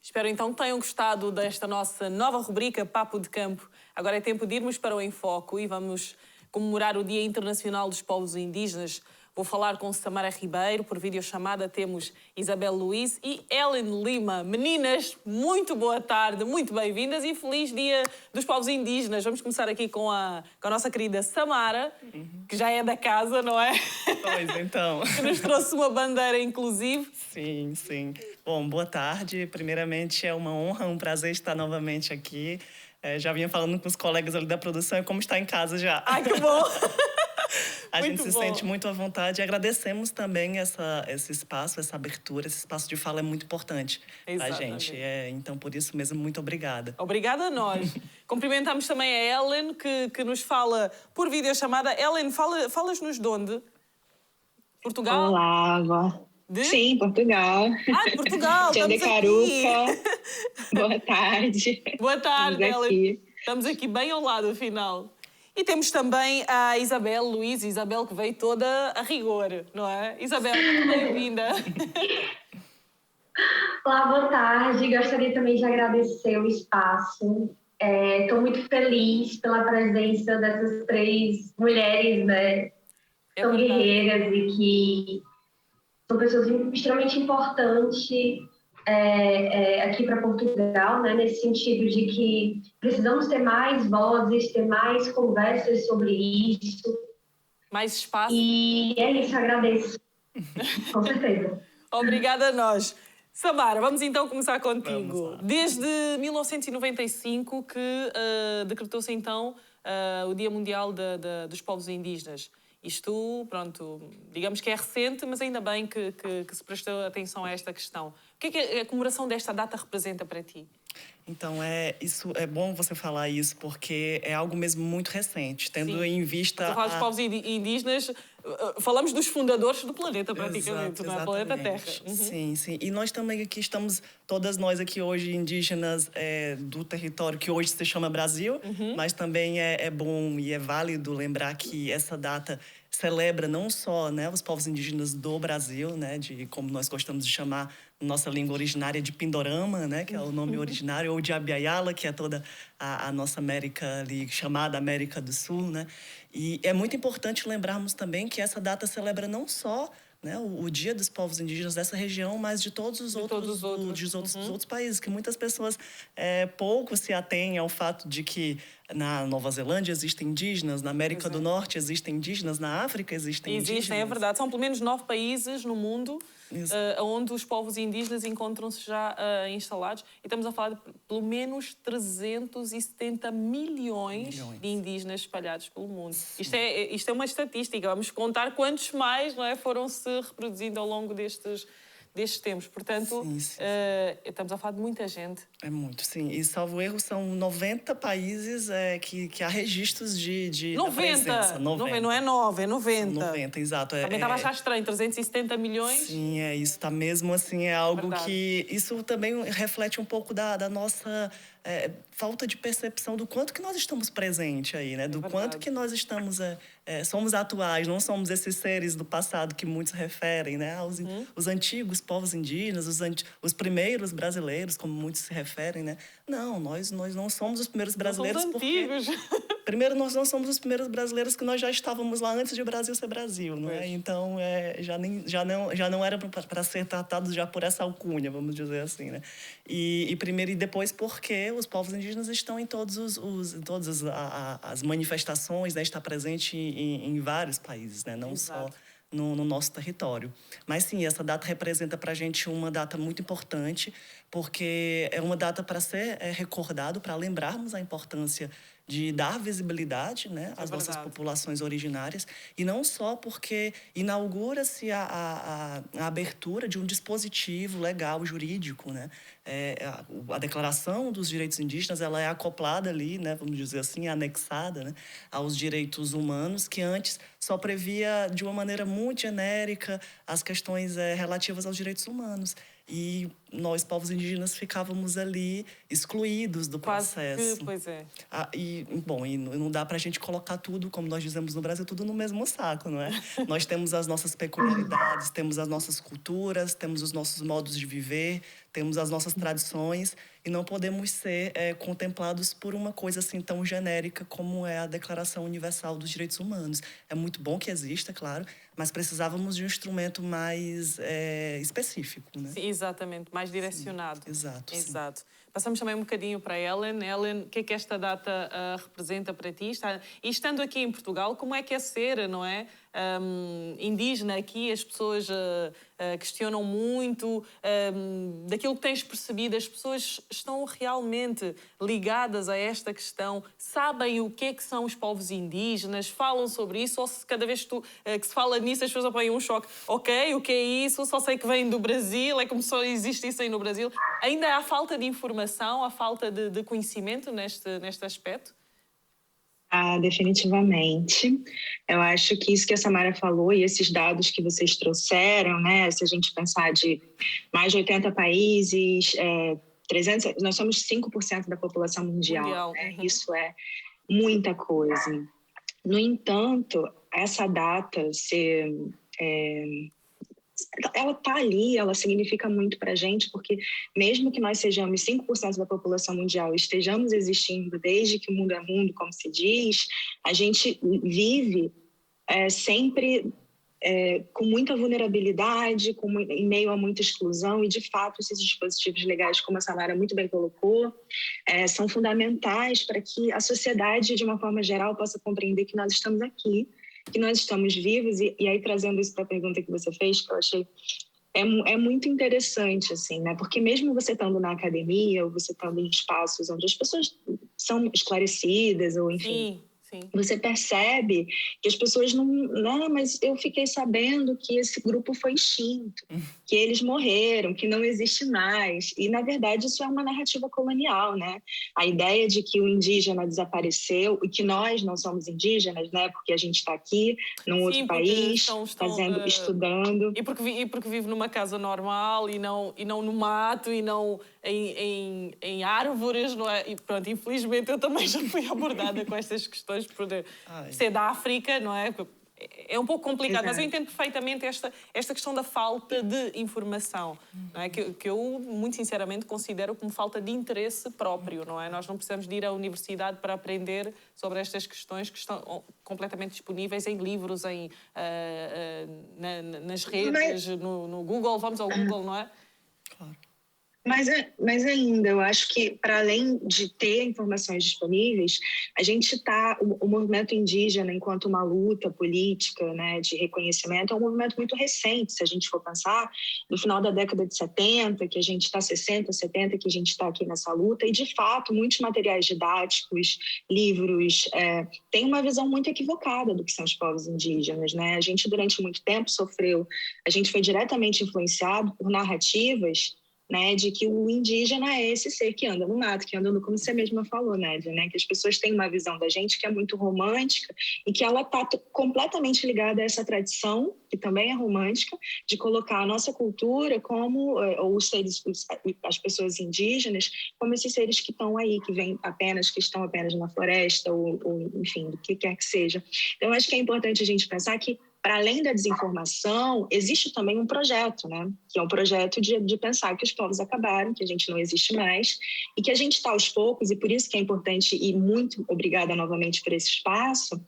Espero então que tenham gostado desta nossa nova rubrica Papo de Campo. Agora é tempo de irmos para o Enfoco e vamos comemorar o Dia Internacional dos Povos Indígenas. Vou falar com Samara Ribeiro, por videochamada temos Isabel Luiz e Ellen Lima. Meninas, muito boa tarde, muito bem-vindas e feliz Dia dos Povos Indígenas. Vamos começar aqui com a nossa querida Samara, que já é da casa, não é? Pois então. Que nos trouxe uma bandeira inclusive. Sim, sim. Bom, boa tarde. Primeiramente, é uma honra, um prazer estar novamente aqui. Já vinha falando com os colegas ali da produção, é como estar em casa já. Ai, que bom! A gente se bom. sente muito à vontade e agradecemos também esse espaço, essa abertura, esse espaço de fala é muito importante para a gente. Então, por isso mesmo, muito obrigada. Obrigada a nós. Cumprimentamos também a Ellen, que nos fala por videochamada. Ellen, falas-nos de onde? Portugal? Olá, Sim, Portugal. Ah, Portugal! Tia de Caruca. Boa tarde. Boa tarde, Estamos Ellen. aqui. Estamos aqui bem ao lado, afinal. E temos também a Isabel Luiz, Isabel que veio toda a rigor, não é? Isabel, bem-vinda. Olá, boa tarde. Gostaria também de agradecer o espaço. Estou muito feliz pela presença dessas três mulheres, né? São guerreiras e que são pessoas extremamente importantes aqui para Portugal, né? Nesse sentido de que precisamos ter mais vozes, ter mais conversas sobre isso. Mais espaço. E é isso, agradeço. Com certeza. Obrigada a nós. Samara, vamos então começar contigo. Desde 1995 que decretou-se então o Dia Mundial dos Povos Indígenas. Isto, pronto, digamos que é recente, mas ainda bem que se prestou atenção a esta questão. O que é que a comemoração desta data representa para ti? Então, é bom você falar isso, porque é algo mesmo muito recente, tendo Sim. em vista... Quando falamos de povos indígenas, falamos dos fundadores do planeta, praticamente, não é? Planeta Terra. Uhum. Sim, sim. E nós também aqui estamos, todas nós aqui hoje, indígenas do território que hoje se chama Brasil, mas também é bom e é válido lembrar que essa data celebra não só, né, os povos indígenas do Brasil, né, de como nós gostamos de chamar nossa língua originária de Pindorama, né, que é o nome originário, ou de Abiyala, que é toda a nossa América ali, chamada América do Sul, né? E é muito importante lembrarmos também que essa data celebra não só, né, o Dia dos Povos Indígenas dessa região, mas de todos os outros países, que muitas pessoas pouco se atêm ao fato de que na Nova Zelândia existem indígenas, na América do Norte existem indígenas, na África existem indígenas. Existem, é verdade. São pelo menos 9 países no mundo onde os povos indígenas encontram-se já instalados. E estamos a falar de pelo menos 370 milhões de indígenas espalhados pelo mundo. Isto é uma estatística. Vamos contar quantos mais, não é, foram se reproduzindo ao longo destes tempos. Portanto, estamos a falar de muita gente. É muito, sim. E, salvo erro, são 90 países que há registros de 90! 90. Não é 9, é 90. São 90, exato. Também estava a achar estranho, 370 milhões. Sim, isso está mesmo assim, é algo que... Isso também reflete um pouco da nossa falta de percepção do quanto que nós estamos presentes aí, né? Do quanto que nós estamos... somos atuais, não somos esses seres do passado que muitos referem, né? Os antigos povos indígenas, os primeiros brasileiros, como muitos se referem, né? Não, nós não somos os primeiros brasileiros porque... Primeiro, nós não somos os primeiros brasileiros que nós já estávamos lá antes de o Brasil ser Brasil, não é? Então, já não era para ser tratados já por essa alcunha, vamos dizer assim, né? E primeiro e depois porque os povos indígenas estão em todas as manifestações, né? Está presente em vários países, né? Não só no nosso território. Mas, sim, essa data representa para a gente uma data muito importante, porque é uma data para ser recordado, para lembrarmos a importância de dar visibilidade, né, às nossas populações originárias, e não só porque inaugura-se a abertura de um dispositivo legal, jurídico, né? A Declaração dos Direitos Indígenas, ela é acoplada ali, né, vamos dizer assim, anexada, né, aos direitos humanos, que antes só previa de uma maneira muito genérica as questões relativas aos direitos humanos. E nós, povos indígenas, ficávamos ali excluídos do processo. Pois é. E não dá para a gente colocar tudo, como nós dizemos no Brasil, tudo no mesmo saco, não é? Nós temos as nossas peculiaridades, temos as nossas culturas, temos os nossos modos de viver, temos as nossas tradições e não podemos ser contemplados por uma coisa assim tão genérica como é a Declaração Universal dos Direitos Humanos. É muito bom que exista, claro, mas precisávamos de um instrumento mais específico, né? Sim, exatamente, mais direcionado. Sim, exato. Exato. Passamos também um bocadinho para a Ellen. Ellen, o que é que esta data representa para ti? E estando aqui em Portugal, como é que é ser, não é? Indígena aqui, as pessoas questionam muito daquilo que tens percebido. As pessoas estão realmente ligadas a esta questão? Sabem o que é que são os povos indígenas? Falam sobre isso? Ou se cada vez que se fala nisso as pessoas apanham um choque? Ok, o que é isso? Só sei que vem do Brasil, é como se só existe isso aí no Brasil. Ainda há falta de informação, há falta de conhecimento neste aspecto? Definitivamente. Eu acho que isso que a Samara falou e esses dados que vocês trouxeram, né? Se a gente pensar de mais de 80 países, 300, nós somos 5% da população mundial. Né? Uhum. Isso é muita coisa. No entanto, essa data ela está ali, ela significa muito para a gente, porque mesmo que nós sejamos 5% da população mundial e estejamos existindo desde que o mundo é mundo, como se diz, a gente vive sempre com muita vulnerabilidade, em meio a muita exclusão, e de fato esses dispositivos legais, como a Samara muito bem colocou, são fundamentais para que a sociedade, de uma forma geral, possa compreender que nós estamos aqui, que nós estamos vivos, e aí trazendo isso para a pergunta que você fez, que eu achei muito interessante, assim, né? Porque mesmo você estando na academia, ou você estando em espaços onde as pessoas são esclarecidas, ou enfim... Sim. Você percebe que as pessoas não, mas eu fiquei sabendo que esse grupo foi extinto, que eles morreram, que não existe mais. E, na verdade, isso é uma narrativa colonial, né? A ideia de que o indígena desapareceu e que nós não somos indígenas, né? Porque a gente está aqui, num outro país, estudando. E porque vive numa casa normal e não no mato e não em árvores, não é? E pronto, infelizmente eu também já fui abordada com estas questões por ser da África, não é? É um pouco complicado, mas eu entendo perfeitamente esta questão da falta de informação, não é? Que eu, muito sinceramente, considero como falta de interesse próprio, não é? Nós não precisamos de ir à universidade para aprender sobre estas questões que estão completamente disponíveis em livros, nas redes, no Google. Vamos ao Google, não é? Claro. Mas ainda, eu acho que, para além de ter informações disponíveis, a gente o movimento indígena, enquanto uma luta política, né, de reconhecimento, é um movimento muito recente, se a gente for pensar, no final da década de 70, que a gente está 60, 70, que a gente está aqui nessa luta, e, de fato, muitos materiais didáticos, livros, têm uma visão muito equivocada do que são os povos indígenas, né? A gente, durante muito tempo, a gente foi diretamente influenciado por narrativas, né, de que o indígena é esse ser que anda no mato, que anda no, como você mesma falou, Nádia, né, que as pessoas têm uma visão da gente que é muito romântica e que ela está completamente ligada a essa tradição, que também é romântica, de colocar a nossa cultura como, ou os seres, as pessoas indígenas, como esses seres que estão aí, que estão apenas na floresta, ou enfim, do que quer que seja. Então, acho que é importante a gente pensar que, para além da desinformação, existe também um projeto, né? Que é um projeto de pensar que os povos acabaram, que a gente não existe mais, e que a gente está aos poucos, e por isso que é importante, e muito obrigada novamente por esse espaço,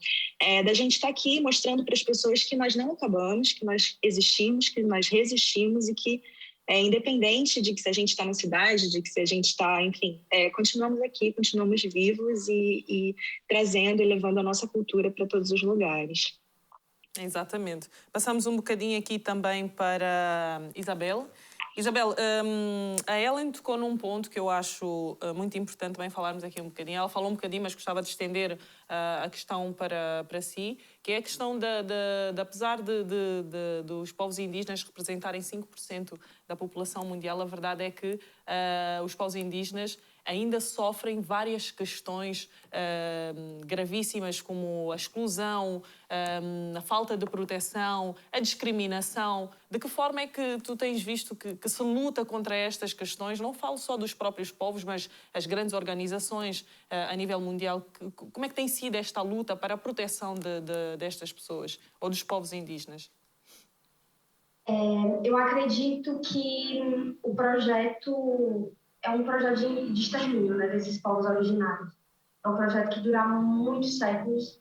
da gente estar aqui mostrando para as pessoas que nós não acabamos, que nós existimos, que nós resistimos, e que, independente de que se a gente está na cidade, de que se a gente está, enfim, continuamos aqui, continuamos vivos e trazendo e levando a nossa cultura para todos os lugares. Exatamente. Passamos um bocadinho aqui também para Isabel. Isabel, a Ellen tocou num ponto que eu acho muito importante também falarmos aqui um bocadinho. Ela falou um bocadinho, mas gostava de estender a questão para si, que é a questão apesar dos povos indígenas representarem 5% da população mundial, a verdade é que os povos indígenas ainda sofrem várias questões gravíssimas, como a exclusão, a falta de proteção, a discriminação. De que forma é que tu tens visto que se luta contra estas questões? Não falo só dos próprios povos, mas as grandes organizações a nível mundial. Como é que tem sido esta luta para a proteção destas pessoas ou dos povos indígenas? Eu acredito que o projeto é um projeto de extermínio, né, desses povos originários. É um projeto que dura muitos séculos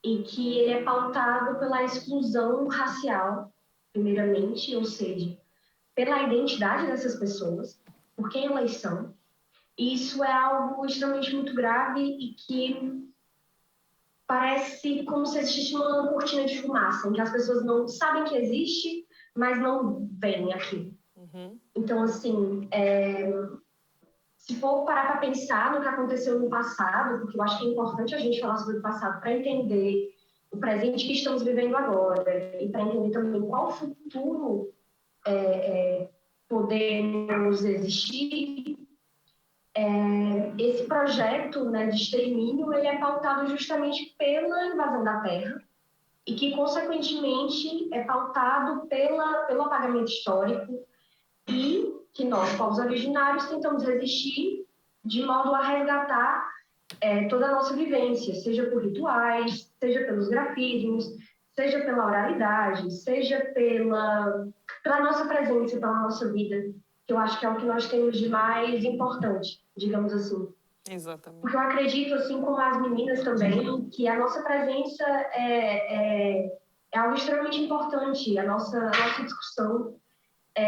e que ele é pautado pela exclusão racial, primeiramente, ou seja, pela identidade dessas pessoas, por quem elas são. E isso é algo extremamente muito grave e que parece como se existisse uma cortina de fumaça, em que as pessoas não sabem que existe, mas não veem aqui. Então, assim, se for parar para pensar no que aconteceu no passado, porque eu acho que é importante a gente falar sobre o passado para entender o presente que estamos vivendo agora e para entender também qual futuro podemos existir, esse projeto, né, de extermínio, ele é pautado justamente pela invasão da terra e que, consequentemente, é pautado pelo apagamento histórico e que nós, povos originários, tentamos resistir de modo a resgatar toda a nossa vivência, seja por rituais, seja pelos grafismos, seja pela oralidade, seja pela nossa presença, pela nossa vida, que eu acho que é o que nós temos de mais importante, digamos assim. Exatamente. Porque eu acredito, assim como as meninas também, que a nossa presença é algo extremamente importante, a nossa discussão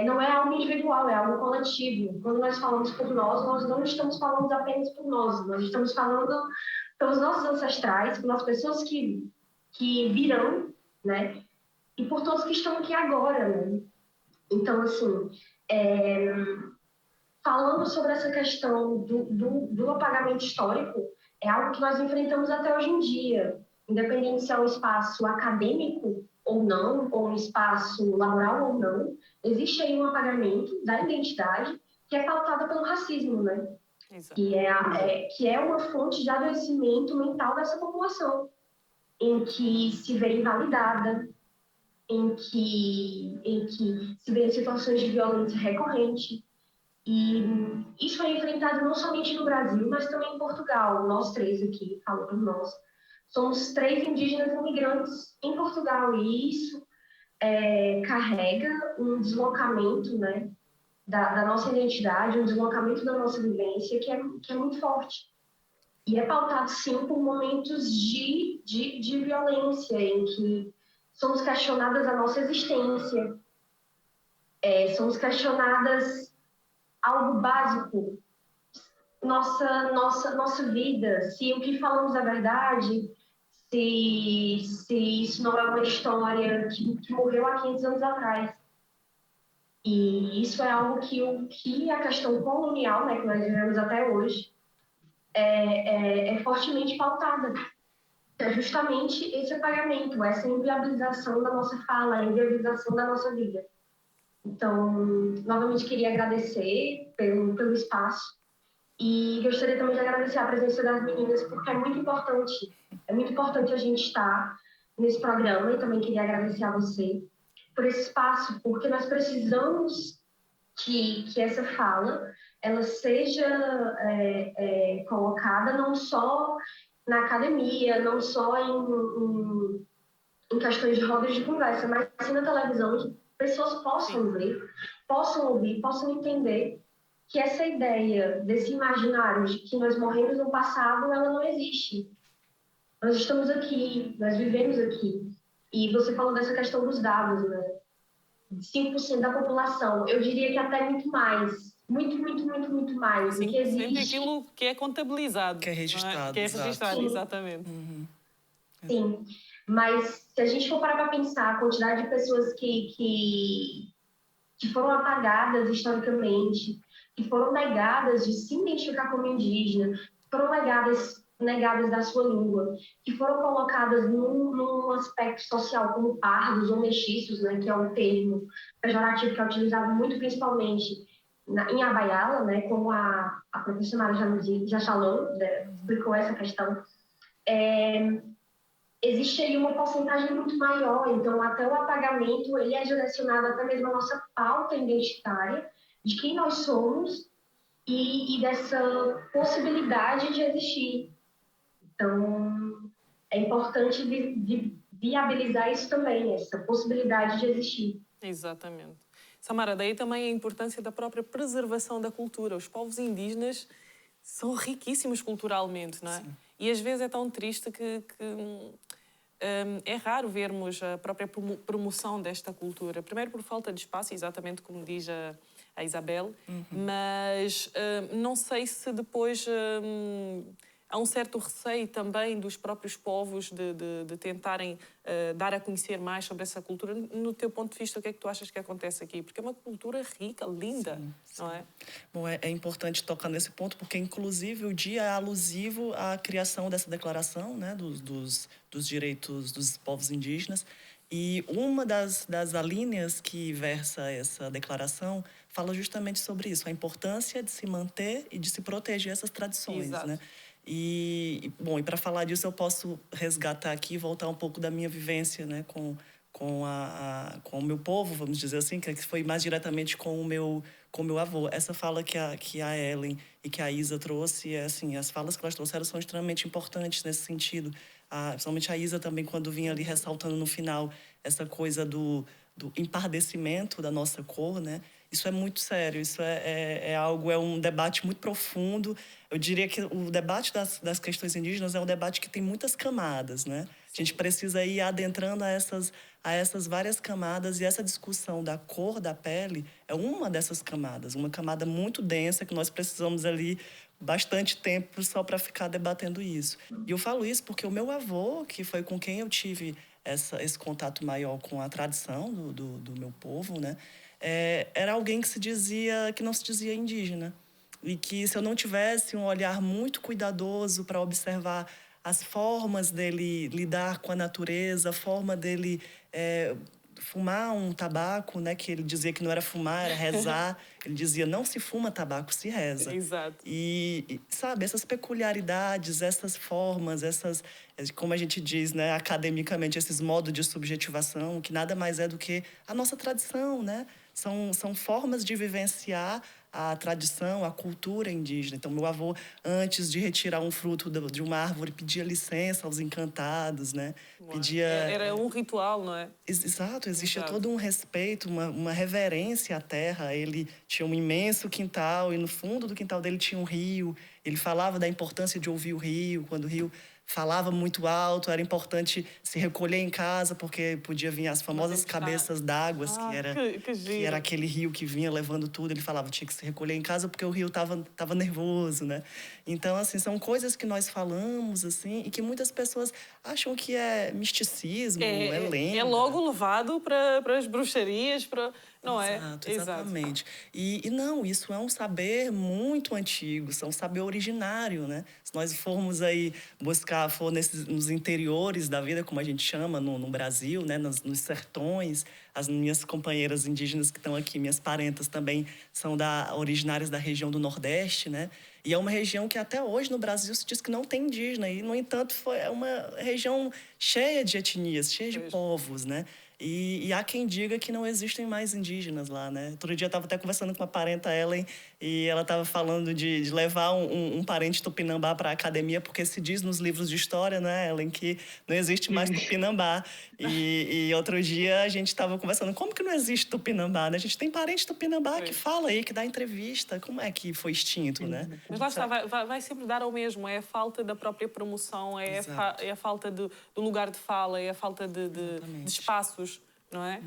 não é algo individual, é algo coletivo. Quando nós falamos por nós não estamos falando apenas por nós estamos falando pelos nossos ancestrais, pelas pessoas que virão, né? E por todos que estão aqui agora, né? Então, assim, falando sobre essa questão do apagamento histórico, é algo que nós enfrentamos até hoje em dia, independente se é um espaço acadêmico ou não, ou um espaço laboral ou não, existe aí um apagamento da identidade que é pautada pelo racismo, né? Que é uma fonte de adoecimento mental dessa população, em que se vê invalidada, em que se vê em situações de violência recorrente. E isso é enfrentado não somente no Brasil, mas também em Portugal. Nós três aqui, falo por nós, somos 3 indígenas imigrantes em Portugal, e isso carrega um deslocamento, né, da nossa identidade, um deslocamento da nossa vivência que é muito forte. E é pautado, sim, por momentos de violência, em que somos questionadas a nossa existência, somos questionadas algo básico, nossa vida, se o que falamos é verdade, se isso não é uma história que morreu há 500 anos atrás. E isso é algo que a questão colonial, né, que nós vivemos até hoje, é fortemente pautada. É justamente esse apagamento, essa inviabilização da nossa fala, a inviabilização da nossa vida. Então, novamente queria agradecer pelo espaço e gostaria também de agradecer a presença das meninas, porque é muito importante a gente estar nesse programa, e também queria agradecer a você por esse espaço, porque nós precisamos que essa fala ela seja colocada não só na academia, não só em questões de rodas de conversa, mas sim na televisão, que pessoas possam ver, possam ouvir, possam entender que essa ideia desse imaginário de que nós morremos no passado, ela não existe. Nós estamos aqui, nós vivemos aqui. E você falou dessa questão dos dados, né? 5% da população, eu diria que até muito mais. Muito mais. Sim, do que existe. Aquilo que é contabilizado. Que é registrado. Que é registrado, exatamente. Sim, mas se a gente for parar para pensar a quantidade de pessoas que foram apagadas historicamente, que foram negadas de se identificar como indígena, que foram negadas da sua língua, que foram colocadas num aspecto social como pardos ou mestiços, né, que é um termo pejorativo que é utilizado muito principalmente em Abaiala, né, como a professora Mara já falou, explicou essa questão, existe aí uma porcentagem muito maior, então até o apagamento ele é direcionado até mesmo à nossa pauta identitária de quem nós somos e dessa possibilidade de existir. Então, é importante viabilizar isso também, essa possibilidade de existir. Exatamente. Samara, daí também a importância da própria preservação da cultura. Os povos indígenas são riquíssimos culturalmente, não é? Sim. E às vezes é tão triste que é raro vermos a própria promoção desta cultura. Primeiro por falta de espaço, exatamente como diz a Isabel, mas não sei se depois há um certo receio também dos próprios povos de tentarem dar a conhecer mais sobre essa cultura. No teu ponto de vista, o que é que tu achas que acontece aqui? Porque é uma cultura rica, linda, sim. Não é? Bom, é importante tocar nesse ponto, porque, inclusive, o dia é alusivo à criação dessa declaração, né, dos direitos dos povos indígenas. E uma das alíneas que versa essa declaração fala justamente sobre isso, a importância de se manter e de se proteger essas tradições, exato. Né? E para falar disso, eu posso resgatar aqui e voltar um pouco da minha vivência, né, com o meu povo, vamos dizer assim, que foi mais diretamente com o meu avô. Essa fala que a Ellen e que a Isa trouxe, assim, as falas que elas trouxeram são extremamente importantes nesse sentido. Principalmente a Isa também, quando vinha ali ressaltando no final essa coisa do empardecimento da nossa cor, né? Isso é muito sério, isso é um debate muito profundo. Eu diria que o debate das questões indígenas é um debate que tem muitas camadas, né? A gente precisa ir adentrando a essas várias camadas, e essa discussão da cor da pele é uma dessas camadas, uma camada muito densa que nós precisamos ali bastante tempo só para ficar debatendo isso. E eu falo isso porque o meu avô, que foi com quem eu tive esse contato maior com a tradição do meu povo, né? Era alguém que não se dizia indígena. E que, se eu não tivesse um olhar muito cuidadoso para observar as formas dele lidar com a natureza, a forma dele fumar um tabaco, né, que ele dizia que não era fumar, era rezar. Ele dizia, não se fuma tabaco, se reza. Exato. E sabe, essas peculiaridades, essas formas, como a gente diz, né, academicamente, esses modos de subjetivação, que nada mais é do que a nossa tradição, né? São formas de vivenciar a tradição, a cultura indígena. Então, meu avô, antes de retirar um fruto de uma árvore, pedia licença aos encantados, né? Era um ritual, não é? Exato, existia todo um respeito, uma reverência à terra. Ele tinha um imenso quintal e no fundo do quintal dele tinha um rio. Ele falava da importância de ouvir o rio, quando o rio falava muito alto, era importante se recolher em casa, porque podia vir as famosas cabeças d'água, que era aquele rio que vinha levando tudo. Ele falava, tinha que se recolher em casa porque o rio tava nervoso, né? Então, assim, são coisas que nós falamos, assim, e que muitas pessoas acham que é misticismo, é lenda. É logo levado para as bruxarias, não é? Exatamente. E não, isso é um saber muito antigo, é um saber originário, né? Se nós formos aí nos interiores da vida, como a gente chama no Brasil, né? Nos sertões, as minhas companheiras indígenas que estão aqui, minhas parentas também são originárias da região do Nordeste, né? E é uma região que até hoje no Brasil se diz que não tem indígena. E, no entanto, é uma região cheia de etnias, cheia de povos, né? E há quem diga que não existem mais indígenas lá, né? Outro dia eu estava até conversando com uma parenta, Ellen, e ela estava falando de levar um parente tupinambá para a academia, porque se diz nos livros de história, né, Ellen, que não existe mais tupinambá. E outro dia a gente estava conversando, como que não existe tupinambá, né? A gente tem parente tupinambá que fala aí, que dá entrevista. Como é que foi extinto, né? Mas lá está, vai sempre dar ao mesmo. É a falta da própria promoção, é a falta do lugar de fala, é a falta de espaços. Não é?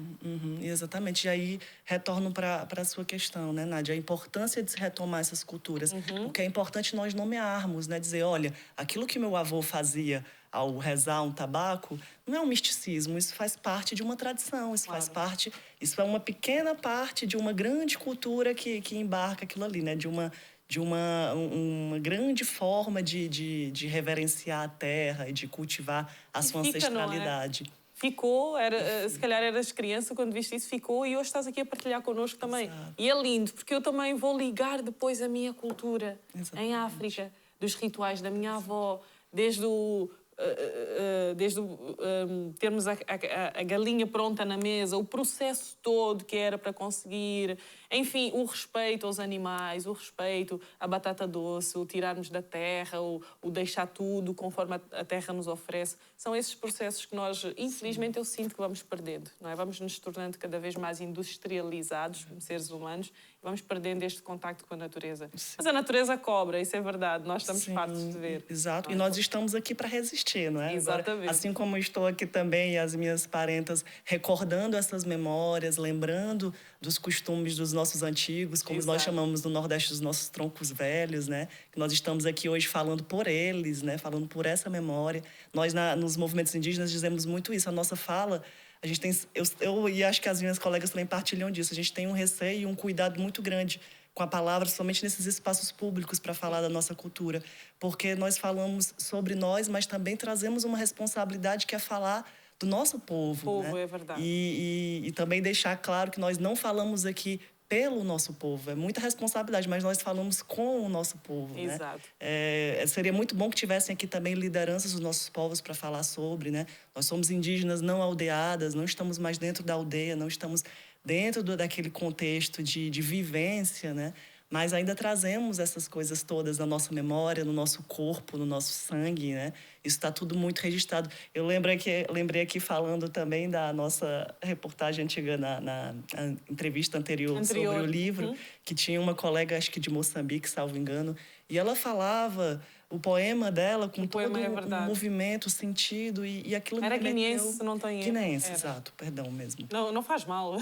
Exatamente. E aí retorno para a sua questão, né, Nádia? A importância de se retomar essas culturas. Porque é importante nós nomearmos, né? Dizer, olha, aquilo que meu avô fazia ao rezar um tabaco não é um misticismo, isso faz parte de uma tradição, isso é uma pequena parte de uma grande cultura que embarca aquilo ali, né? De uma grande forma de reverenciar a terra e de cultivar a sua ancestralidade. ficou, se calhar eras criança quando viste isso, ficou, e hoje estás aqui a partilhar connosco também. Exato. E é lindo, porque eu também vou ligar depois a minha cultura Exatamente. em África, dos rituais da minha avó, desde termos a galinha pronta na mesa, o processo todo que era para conseguir, enfim, o respeito aos animais, o respeito à batata doce, o tirarmos da terra, o deixar tudo conforme a terra nos oferece. São esses processos que nós, infelizmente, eu sinto que vamos perdendo, não é? Vamos nos tornando cada vez mais industrializados, como seres humanos, e vamos perdendo este contacto com a natureza. Sim. Mas a natureza cobra, isso é verdade, nós estamos fartos de ver. Exato, e nós estamos aqui para resistir, não é? Exatamente. Agora, assim como eu estou aqui também, e as minhas parentas, recordando essas memórias, lembrando dos costumes dos nossos antigos, como nós chamamos no Nordeste dos nossos troncos velhos, né? Que nós estamos aqui hoje falando por eles, né? Falando por essa memória. Nós, nos movimentos indígenas, dizemos muito isso. A nossa fala, a gente tem... Eu e acho que as minhas colegas também partilham disso. A gente tem um receio e um cuidado muito grande com a palavra, somente nesses espaços públicos para falar da nossa cultura. Porque nós falamos sobre nós, mas também trazemos uma responsabilidade que é falar do nosso povo, né? É verdade. E também deixar claro que nós não falamos aqui pelo nosso povo. É muita responsabilidade, mas nós falamos com o nosso povo. Exato. Né? Seria muito bom que tivessem aqui também lideranças dos nossos povos para falar sobre, né? Nós somos indígenas não aldeadas, não estamos mais dentro da aldeia, não estamos dentro daquele contexto de vivência, né? Mas ainda trazemos essas coisas todas na nossa memória, no nosso corpo, no nosso sangue, né? Isso está tudo muito registrado. Eu lembrei aqui falando também da nossa reportagem antiga na entrevista anterior sobre o livro, que tinha uma colega, acho que de Moçambique, salvo engano, e ela falava o poema dela com todo o movimento, o sentido, e aquilo era guineense, se não tem erro. Guineense, exato, perdão mesmo. Não faz mal.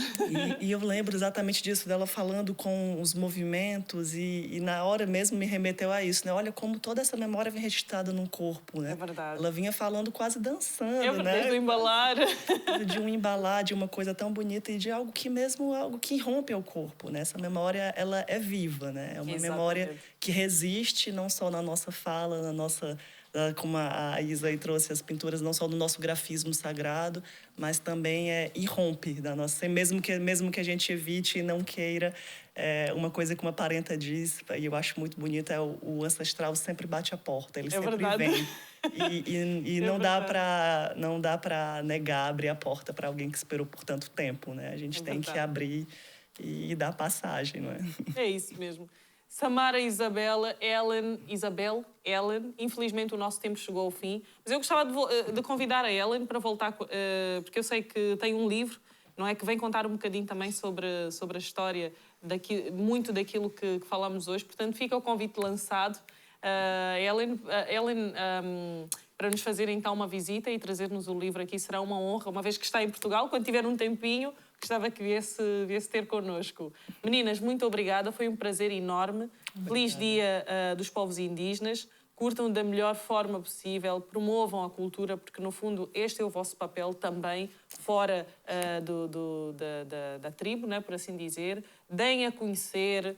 E eu lembro exatamente disso, dela falando com os movimentos, e na hora mesmo me remeteu a isso, né? Olha como toda essa memória vem registrada no corpo, né? É verdade. Ela vinha falando quase dançando, é verdade, né? Do embalar. De um embalar, de uma coisa tão bonita e de algo que rompe ao corpo, né? Essa memória, ela é viva, né? É uma memória que resiste não só na nossa fala, na nossa... Como a Isa aí trouxe as pinturas, não só do nosso grafismo sagrado, mas também irrompe da nossa... Mesmo que a gente evite e não queira, uma coisa que uma parenta diz, e eu acho muito bonita, é o ancestral sempre bate a porta, ele sempre vem. E não dá para negar, abrir a porta para alguém que esperou por tanto tempo, né? A gente tem que abrir e dar passagem, não é? É isso mesmo. Samara, Isabel, Ellen, infelizmente o nosso tempo chegou ao fim, mas eu gostava de convidar a Ellen para voltar, porque eu sei que tem um livro, não é, que vem contar um bocadinho também sobre a história, muito daquilo que falamos hoje, portanto fica o convite lançado. Ellen, para nos fazer então uma visita e trazer-nos o livro aqui, será uma honra, uma vez que está em Portugal, quando tiver um tempinho, gostava que viesse ter connosco. Meninas, muito obrigada, foi um prazer enorme. Obrigada. Feliz Dia dos Povos Indígenas. Curtam da melhor forma possível, promovam a cultura, porque no fundo este é o vosso papel também, fora da tribo, né, por assim dizer. Deem a conhecer,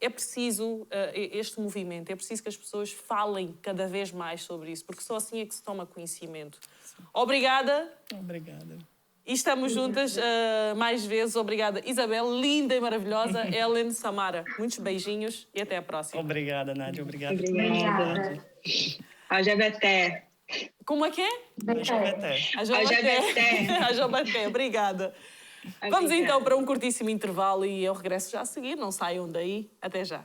é preciso este movimento, é preciso que as pessoas falem cada vez mais sobre isso, porque só assim é que se toma conhecimento. Obrigada. Obrigada. E estamos juntas mais vezes. Obrigada, Isabel, linda e maravilhosa. Ellen, Samara, muitos beijinhos e até a próxima. Obrigada, Nádia. Obrigada. Aljabeté. Como é que é? Aljabeté. Aljabeté, obrigada. Vamos então para um curtíssimo intervalo e eu regresso já a seguir. Não saiam daí. Até já.